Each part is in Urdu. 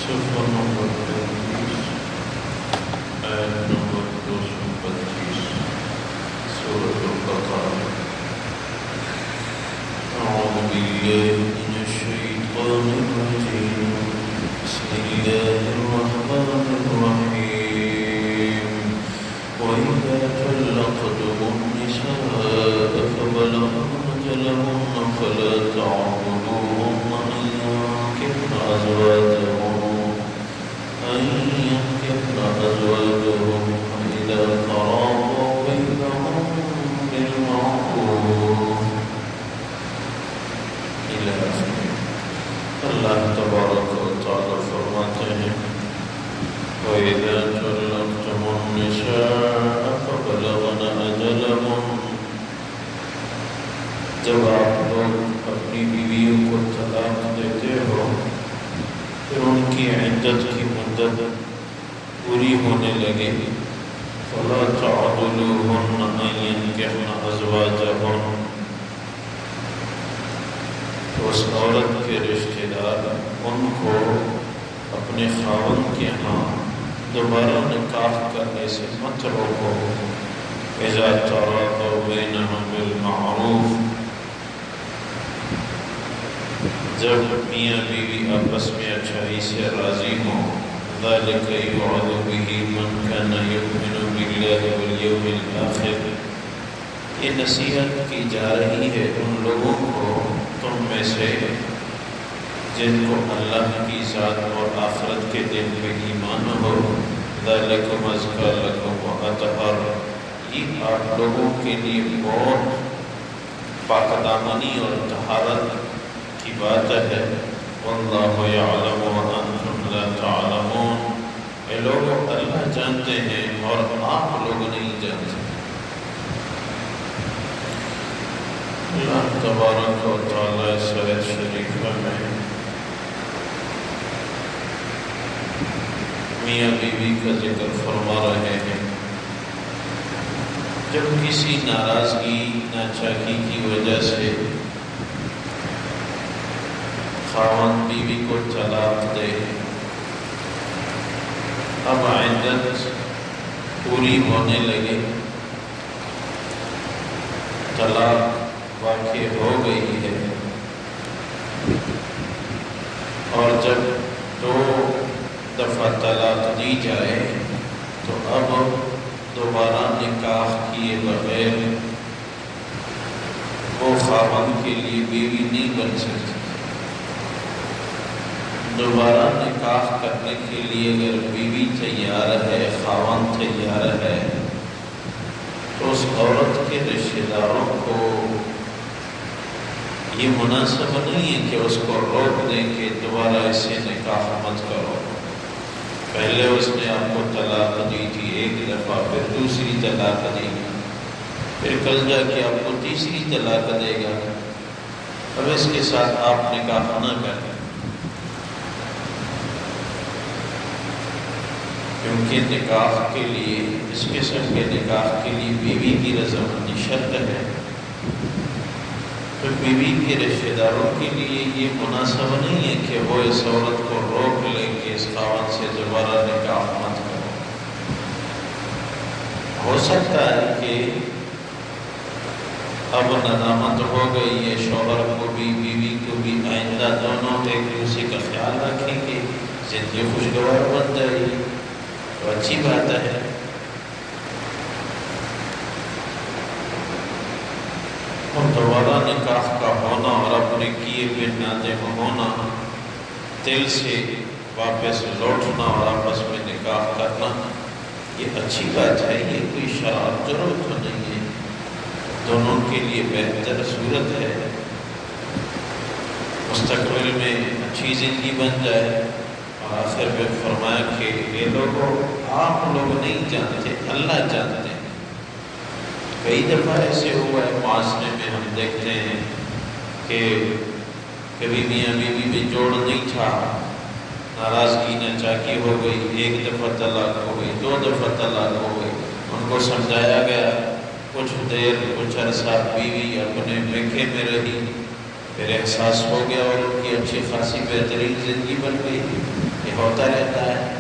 صفحہ نمبر 35 آیت نمبر 225 سورۃ البقرہ۔ اعوذ باللہ من الشیطان الرجیم، بسم اللہ الرحمن الرحیم۔ وَإِذَا طَلَّقْتُمُ النِّسَاءَ فَبَلَغْنَ أَجَلَهُنَّ فَلَا تَعْضُلُوهُنَّ أن ينكحن أزواجهم إذا تراضوا بينهم بالمعروف إلى آخره۔ اللہ تبارک و تعالی فرماتے ہیں وَإِذَا طَلَّقْتُمُ النِّسَاءَ فَبَلَغْنَ أَجَلَهُنَّ، جب آپ لوگ اپنی بیویوں کو طلاق دیتے ہو پھر ان کی عدت کی مدت پوری ہونے لگے، فَلَا تَعْضُلُوهُنَّ أَن يَنكِحْنَ أَزْوَاجَهُنَّ، تو اس عورت کے رشتہ دار ان کو اپنے خاوند کے ہاں دوبارہ نکاح کرنے سے مت روکو۔ إِذَا تَرَاضَوْا بَيْنَهُم بِالْمَعْرُوفِ، جب میاں بیوی آپس میں اچھائی سے راضی ہوں۔ ذَلِكَ يُوعَظُ بِهِ مَنْ كَانَ يُؤْمِنُ بِاللَّهِ وَالْيَوْمِ الْآخِرِ، یہ نصیحت کی جا رہی ہے ان لوگوں کو تم میں سے جن کو اللہ کی ذات اور آخرت کے دن پہ ایمان ہو۔ ذَلِكُمْ أَزْكَىٰ لَكُمْ وَأَطْهَرُ، یہ آپ لوگوں کے لیے بہت پاکدامنی اور طہارت کی بات ہے۔ واللہ یعلم وانتم لا تعلمون، اے لوگ اللہ جانتے ہیں اور آپ لوگ نہیں جانتے۔ اللہ تبارک و تعالی اس آیت شریفہ میں میاں بیوی کا ذکر فرما رہے ہیں۔ جب کسی ناراضگی ناچاکی کی وجہ سے خاوند بیوی کو طلاق دے، اب عدت پوری ہونے لگے، طلاق واقع ہو گئی ہے، اور جب 2 دفعہ طلاق دی جائے تو اب دوبارہ نکاح کیے بغیر وہ خاوند کے لیے بیوی نہیں بن سکتی۔ دوبارہ نکاح کرنے کے لیے اگر بیوی تیار ہے، خاوند تیار ہے، تو اس عورت کے رشتہ داروں کو یہ مناسب نہیں ہے کہ اس کو روک دیں کہ دوبارہ اس سے نکاح مت کرو۔ پہلے اس نے آپ کو طلاق دی تھی 1 دفعہ، پھر دوسری طلاق دی گا، پھر کل جا کے آپ کو تیسری طلاق دے گا، اب اس کے ساتھ آپ نکاح نہ کریں، کیونکہ نکاح کے لیے، اس قسم کے نکاح کے لیے بیوی کی رضامندی شرط ہے۔ تو بیوی کے رشتہ داروں کے لیے یہ مناسب نہیں ہے کہ وہ اس عورت کو روک لیں کہ اس خاوند سے دوبارہ نکاح مت کرو۔ ہو سکتا ہے کہ اب ندامت ہو گئی ہے، شوہر کو بھی بیوی کو بھی، آئندہ دونوں ایک دوسرے کا خیال رکھیں گے، زندگی خوشگوار بن جائے گی تو اچھی بات ہے۔ اور دوبارہ نکاح کا ہونا اور اپنے کیے ہوئے نادم ہونا، دل سے واپس لوٹنا اور آپس میں نکاح کرنا، یہ اچھی بات ہے، یہ کوئی شراب ضرورت تو نہیں ہے، دونوں کے لیے بہتر صورت ہے، مستقبل میں اچھی زندگی بن جائے۔ اور آخر میں فرمایا کہ یہ لوگوں آپ لوگ نہیں جانتے، اللہ جانتے ہیں۔ کئی دفعہ ایسے ہوا ہے معاشرے میں، ہم دیکھتے ہیں کہ کبھی میاں بیوی میں جوڑ نہیں تھا، ناراضگی ناچاکی ہو گئی، 1 دفعہ طلاق ہو گئی، 2 دفعہ طلاق ہو گئی، ان کو سمجھایا گیا، کچھ دیر کچھ عرصہ بیوی اپنے مکے میں رہی، پھر احساس ہو گیا اور ان کی اچھی خاصی بہترین زندگی بن گئی۔ یہ ہوتا رہتا ہے۔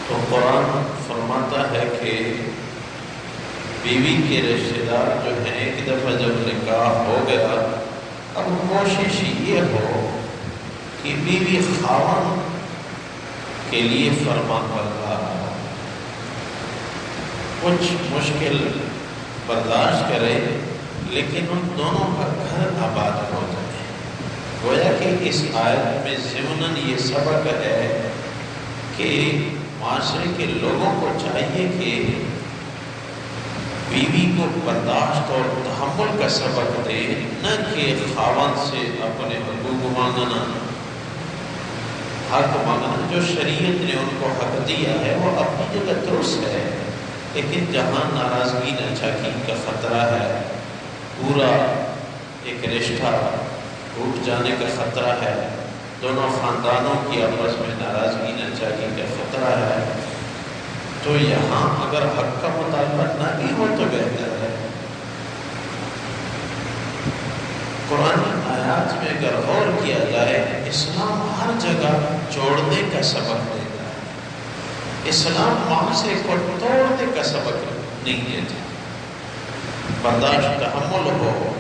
تو قرآن فرماتا ہے کہ بیوی کے رشتے دار جو ہیں ایک دفعہ جب نکاح ہو گیا، اب کوشش یہ ہو کہ بیوی خاوند کے لیے فرما بردار ہو، کچھ مشکل برداشت کرے، لیکن ان دونوں کا گھر آباد ہو جائے۔ گویا کہ اس آیت میں ضمناً یہ سبق ہے کہ معاشرے کے لوگوں کو چاہیے کہ بیوی کو برداشت اور تحمل کا سبق دے، نہ کہ خاوند سے اپنے حقوق مانگنا، حق مانگنا۔ جو شریعت نے ان کو حق دیا ہے وہ اپنی جگہ درست ہے، لیکن جہاں ناراضگی ناچاکی کا خطرہ ہے، پورا ایک رشتہ ٹوٹ جانے کا خطرہ ہے، دونوں خاندانوں کی آپس میں ناراضگی ناچاکی کا خطرہ ہے، تو یہاں اگر حق کا مطالبہ نہ بھی ہو تو بہتر ہے۔ قرآن آیات میں اگر غور کیا جائے، اسلام ہر جگہ جوڑنے کا سبق دیتا ہے، اسلام معاشرے کو توڑنے کا سبق نہیں دیتا۔ برداشت تحمل ہو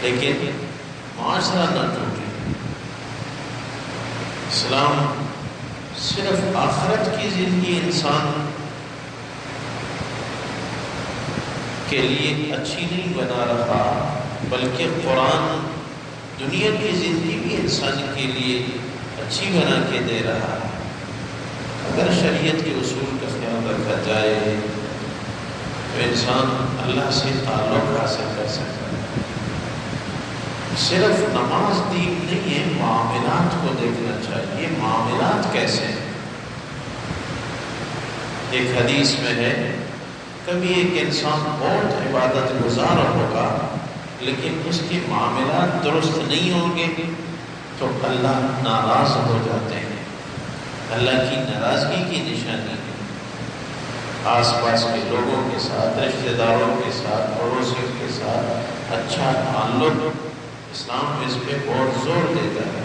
لیکن معاشرہ نہ ٹوٹے۔ اسلام صرف آخرت کی زندگی انسان کے لیے اچھی نہیں بنا رہا، بلکہ قرآن دنیا کی زندگی بھی انسان کے لیے اچھی بنا کے دے رہا ہے۔ اگر شریعت کے اصول کا خیال رکھا جائے تو انسان اللہ سے تعلق حاصل کر سکتا ہے۔ صرف نماز دین نہیں ہے، معاملات کو دیکھنا چاہیے۔ معاملات کیسے ہیں؟ ایک حدیث میں ہے، کبھی ایک انسان بہت عبادت گزار ہوگا لیکن اس کے معاملات درست نہیں ہوں گے تو اللہ ناراض ہو جاتے ہیں۔ اللہ کی ناراضگی کی نشانی ہے۔ آس پاس کے لوگوں کے ساتھ، رشتہ داروں کے ساتھ، پڑوسیوں کے ساتھ اچھا تعلق، اسلام اس پہ بہت زور دیتا ہے۔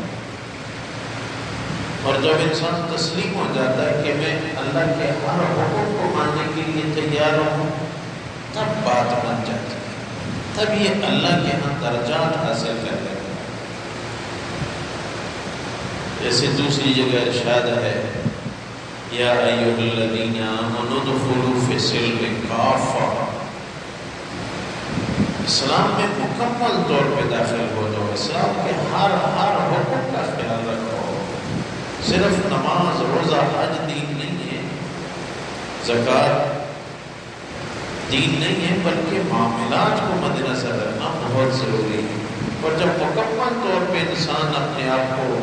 اور جب انسان تسلیم ہو جاتا ہے کہ میں اللہ کے ہر حکم کو ماننے کے لیے تیار ہوں، تب بات بن جاتی ہے، تب یہ اللہ کے ہاں درجات حاصل کر لیتا ہے۔ جیسے دوسری جگہ ارشاد ہے، یا ایھا الذین آمنوا ادخلوا فی السلم کافہ، اسلام میں مکمل طور پہ داخل ہو جاؤ، اسلام کے ہر حکم کا خیال رکھو۔ صرف نماز، روزہ، حج دین نہیں ہے، زکوٰۃ دین نہیں ہے، بلکہ معاملات کو مد نظر رکھنا بہت ضروری ہے۔ اور جب مکمل طور پہ انسان اپنے آپ کو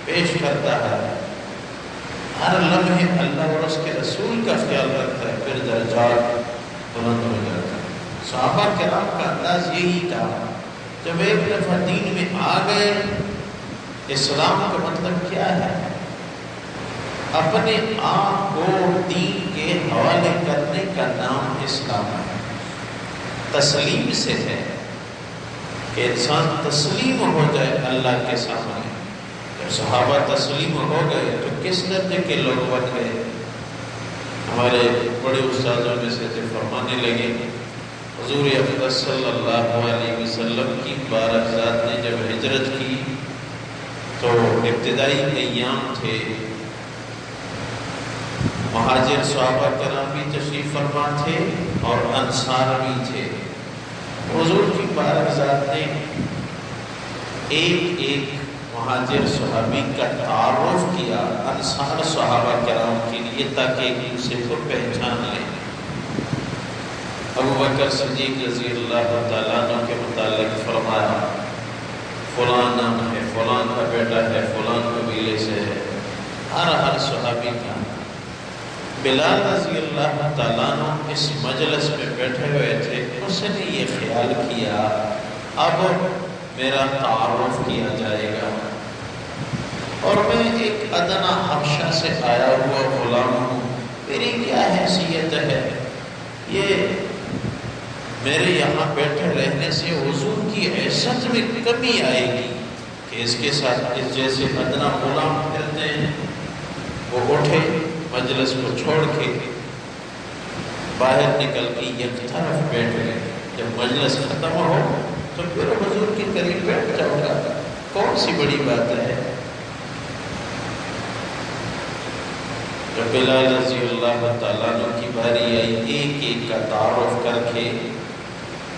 پیش کرتا ہے، ہر لمحے اللہ اور اس کے رسول کا خیال رکھتا ہے، پھر درجات بلند ہو جاتا ہے۔ صحابہ کرام کا انداز یہی تھا، جب ایک دفعہ دین میں آ گئے، اسلام کا مطلب کیا ہے؟ اپنے آپ کو دین کے حوالے کرنے کا نام اسلام ہے۔ تسلیم سے ہے کہ انسان تسلیم ہو جائے اللہ کے سامنے۔ جب صحابہ تسلیم ہو گئے تو کس درجے کے لوگ بن گئے؟ ہمارے بڑے استادوں میں سے فرمانے لگے، حضور اقدس صلی اللہ علیہ وسلم کی بارگزات نے جب ہجرت کی تو ابتدائی ایام تھے، مہاجر صحابہ کرام بھی تشریف فرما تھے اور انصار بھی تھے۔ حضور کی بارگزات نے ایک ایک مہاجر صحابی کا تعارف کیا انصار صحابہ کرام کے لیے، تاکہ ایک دوسرے کو پہچان لیں۔ ابو بکر صدیق رضی اللہ تعالیٰ عنہ کے متعلق فرمایا، فلاں نام ہے، فلاں کا بیٹا ہے، فلاں قبیلے سے ہے، ہر صحابی کا۔ بلال رضی اللہ تعالیٰ عنہ اس مجلس میں بیٹھے ہوئے تھے، اس نے یہ خیال کیا اب میرا تعارف کیا جائے گا، اور میں ایک ادنا حبشہ سے آیا ہوا غلام ہوں، میری کیا حیثیت ہے؟ یہ میرے یہاں بیٹھے رہنے سے حضور کی عزت میں کمی آئے گی، کہ اس کے ساتھ اس جیسے ادنا غلام پھرتے ہیں، وہ اٹھے مجلس کو چھوڑ کے باہر نکل کے یک طرف بیٹھ گئے۔ جب مجلس ختم ہو تو پھر حضور کے قریب بیٹھ جاؤ گا، کون سی بڑی بات ہے۔ جب بلال رضی اللہ تعالیٰ عنہ کی باری آئی، ایک ایک کا تعارف کر کے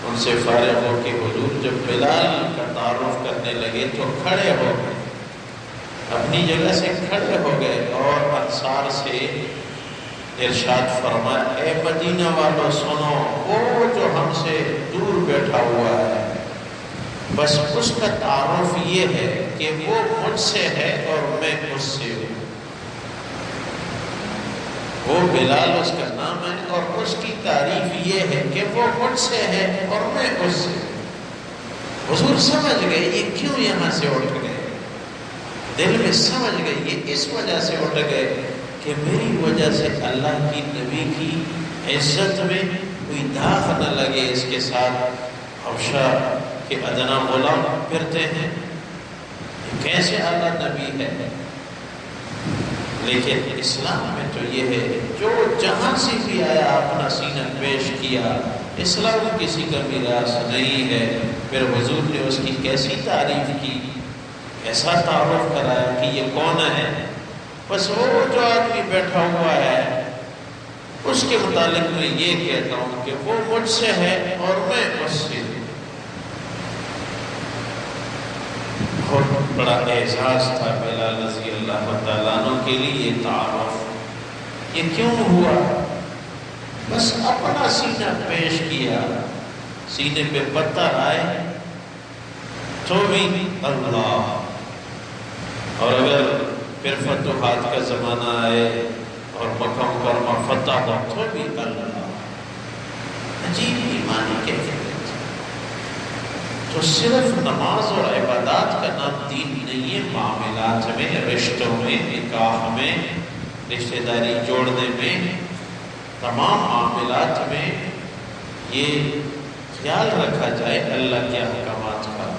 ان سے فارغ ہو کے حضور جب بلال کا تعارف کرنے لگے تو کھڑے ہو گئے، اپنی جگہ سے کھڑے ہو گئے اور انصار سے ارشاد فرمایا، اے مدینہ والوں سنو، وہ جو ہم سے دور بیٹھا ہوا ہے بس اس کا تعارف یہ ہے کہ وہ مجھ سے ہے اور میں اس سے ہوں۔ وہ بلال اس کا نام ہے اور اس کی تعریف یہ ہے کہ وہ مجھ سے ہے اور میں اس سے ہوں۔ حضور سمجھ گئے یہ کیوں یہاں سے اٹھ گئے، دل میں سمجھ گئے یہ اس وجہ سے اٹھ گئے کہ میری وجہ سے اللہ کی نبی کی عزت میں کوئی داغ نہ لگے، اس کے ساتھ حبشہ کے ادنا غلام پھرتے ہیں، کیسے اللہ نبی ہے۔ لیکن اسلام میں تو یہ ہے جو جہاں سے بھی آیا اپنا سینہ پیش کیا، اسلام کسی کا میراث نہیں ہے۔ پھر حضور نے اس کی کیسی تعریف کی، ایسا تعارف کرایا کہ یہ کون ہے، بس وہ جو آدمی بیٹھا ہوا ہے اس کے متعلق میں یہ کہتا ہوں کہ وہ مجھ سے ہے اور میں اس سے ہوں۔ بہت بڑا اعزاز تھا بلال رضی اللہ تعالیٰ عنہ کے لیے یہ تعارف۔ یہ کیوں ہوا؟ بس اپنا سینہ پیش کیا، سینے پہ پتھر آئے تو بھی اللہ، اور اگر پھر فتوحات کا زمانہ آئے اور مکہ مکرمہ فتح ہو تو بھی اللہ۔ عجیب ایمانی کیفیت۔ تو صرف نماز اور عبادات کا نام دین نہیں ہے، معاملات میں، رشتوں میں، نکاح میں، رشتہ داری جوڑنے میں، تمام معاملات میں یہ خیال رکھا جائے اللہ کے احکامات کا۔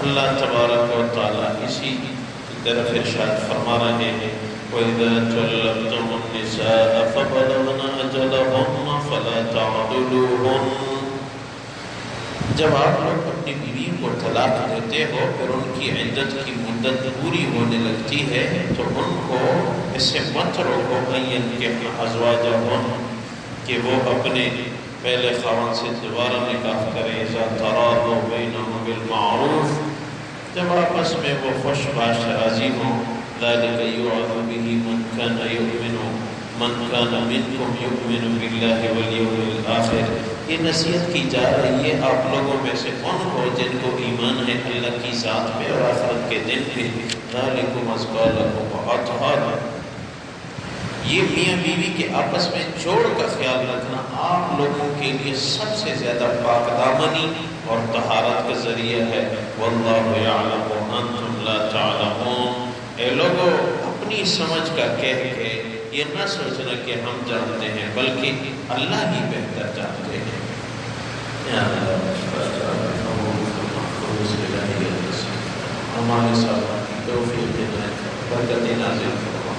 اللہ تبارک و تعالیٰ اسی طرف ارشاد فرما رہے ہیں، وَإِذَا طَلَّقْتُمُ النِّسَاءَ فَبَلَغْنَ أَجَلَهُنَّ فَلَا تَعْضُلُوهُنَّ۔ جب آپ لوگ اپنی بیوی کو طلاق دیتے ہو پھر ان کی عدت کی مدت پوری ہونے لگتی ہے تو ان کو اس سے مت روکو کہ ازواجہن، کہ وہ اپنے پہلے خاوند سے دوبارہ نکاح کرے، اذا تراضوا بینہم بالمعروف، جب آپس میں وہ خوش باش راضی ہوں، ذالک یوعظ بہ من کان یؤمن منکم یؤمن باللہ والیوم الآخر۔ یہ نصیحت کی جا رہی ہے آپ لوگوں میں سے ان کو جن کو ایمان ہے اللہ کی ذات پہ اور آخرت کے دن پہ، ذالکم ازکی لکم واطہر۔ یہ میاں بیوی کے آپس میں جوڑ کا خیال رکھنا آپ لوگوں کے لیے سب سے زیادہ پاک دامنی اور طہارت کا ذریعہ ہے۔ واللہ یعلم وانتم لا تعلمون۔ اے لوگوں اپنی سمجھ کا کہہ کے یہ نہ سوچنا کہ ہم جانتے ہیں، بلکہ اللہ ہی بہتر جانتے ہیں۔ ہمارے ساتھ توفیق برکت نازل فرما۔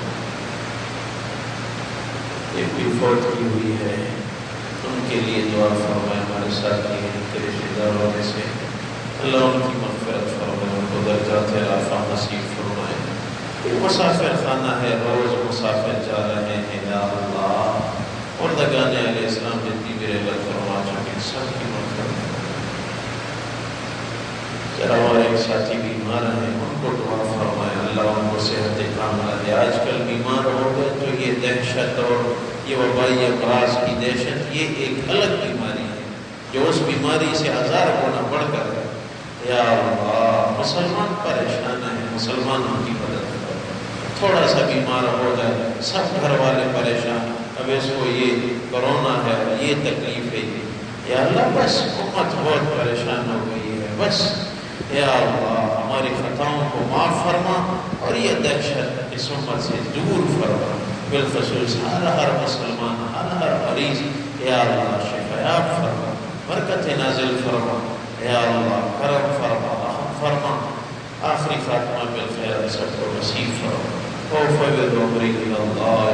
ایک بھی فوت کی ہوئی ہے ان کے لیے دعا فرمائے، ہمارے ساتھ کے رشتہ داروں میں سے اللہ ان کی مغفرت فرمائے، ان کو درجات رفع نصیب فرمائے۔ مسافر خانہ ہے، روز مسافر جا رہے ہیں، یا اللہ مردگان علیہ السلام جتنی میرے لگ فرما چکے سب کی مغفرت۔ ذرا اور ایک ساتھی بیمار ہیں ان کو دعا فرمائے، اللہ ان کو صحت کاملہ دے۔ آج کل بیمار ہو گئے تو یہ دہشت اور یہ وبائی امراض کی دہشت یہ ایک الگ بیماری ہے جو اس بیماری سے ہزار گنا بڑھ کر ہے۔ یا اللہ مسلمان پریشان ہیں، مسلمانوں کی مدد کرو۔ تھوڑا سا بیمار ہو جائے سب گھر والے پریشان، اب اس کو یہ کرونا ہے اور یہ تکلیف ہے، یا اللہ بس امت بہت پریشان ہو گئی ہے، بس یا اللہ ہماری خطاؤں کو معاف فرما اور یہ دہشت اس امت سے دور فرما، بالخصوص ہر مسلمان ہر مریض یا اللہ شفایاب فرما، برکت نازل فرما، یا اللہ کرم فرما، رحم فرما، آخری خاتمہ بالخیر سب کو نصیب فرما وفوض امری الی اللہ